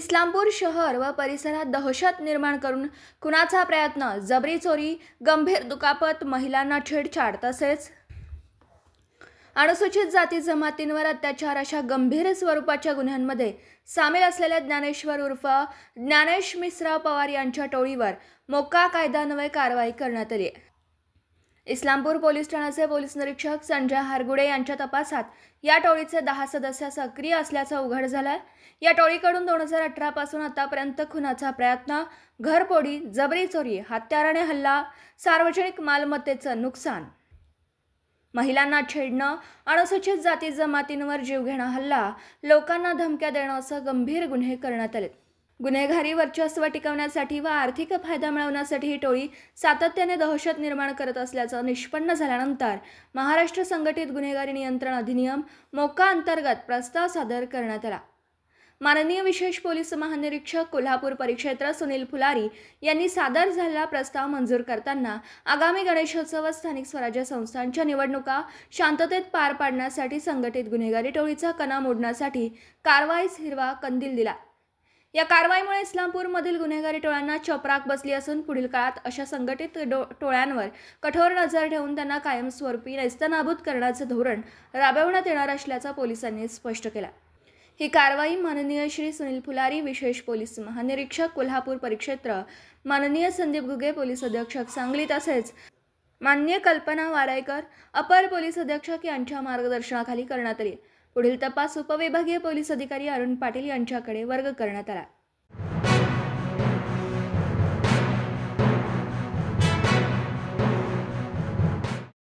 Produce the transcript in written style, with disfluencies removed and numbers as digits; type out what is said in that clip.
इस्लामपूर शहर व परिसरात दहशत निर्माण करून खुनाचा प्रयत्न, जबरी चोरी, गंभीर दुखापत, महिलांना छेडछाड तसेच अनुसूचित जाती जमातींवर अत्याचार अशा गंभीर स्वरूपाच्या गुन्ह्यांमध्ये सामील असलेल्या ज्ञानेश्वर उर्फ ज्ञानेश मिश्राव पवार यांच्या टोळीवर मोक्का कायद्यान्वये कारवाई करण्यात आली आहे। इस्लामपूर पोलीस ठाण्याचे पोलीस निरीक्षक संजय हारगुडे यांच्या तपासात या टोळीचे 10 सदस्य सक्रिय असल्याचं उघड झालंय। या टोळीकडून 2018 पासून आतापर्यंत खुनाचा प्रयत्न, घरफोडी, जबरी चोरी, हत्याराने हल्ला, सार्वजनिक मालमत्तेचं नुकसान, महिलांना छेडणं, अनुसूचित जाती जमातींवर जीवघेणा हल्ला, लोकांना धमक्या देणं असं गंभीर गुन्हे करण्यात आले। गुन्हेगारी वर्चस्व टिकवण्यासाठी व आर्थिक फायदा मिळवण्यासाठी ही टोळी सातत्याने दहशत निर्माण करत असल्याचं निष्पन्न झाल्यानंतर महाराष्ट्र संघटित गुन्हेगारी नियंत्रण अधिनियम मोक्का अंतर्गत प्रस्ताव सादर करण्यात आला। माननीय विशेष पोलीस महानिरीक्षक कोल्हापूर परिक्षेत्र सुनील फुलारी यांनी सादर झालेला प्रस्ताव मंजूर करताना आगामी गणेशोत्सव व स्थानिक स्वराज्य संस्थांच्या निवडणुका शांततेत पार पाडण्यासाठी संघटित गुन्हेगारी टोळीचा कणा मोडण्यासाठी कारवाईस हिरवा कंदील दिला। या कारवाईमुळे इस्लामपूरमधील गुन्हेगारी टोळ्यांना चपराक बसली असून पुढील काळात अशा संघटित टोळ्यांवर कठोर नजर ठेवून त्यांना कायमस्वरूपी नेस्तनाबूत करण्याचं धोरण राबवण्यात येणार असल्याचं पोलिसांनी स्पष्ट केलं। ही कारवाई माननीय श्री सुनील फुलारी विशेष पोलीस महानिरीक्षक कोल्हापूर परिक्षेत्र, माननीय संदीप घुगे पोलीस अधीक्षक सांगली तसेच माननीय कल्पना वारायकर अपर पोलीस अधीक्षक यांच्या मार्गदर्शनाखाली करण्यात आली। पुढील तपास उपविभागीय पोलीस अधिकारी अरुण पाटील यांच्याकडे वर्ग करण्यात आला।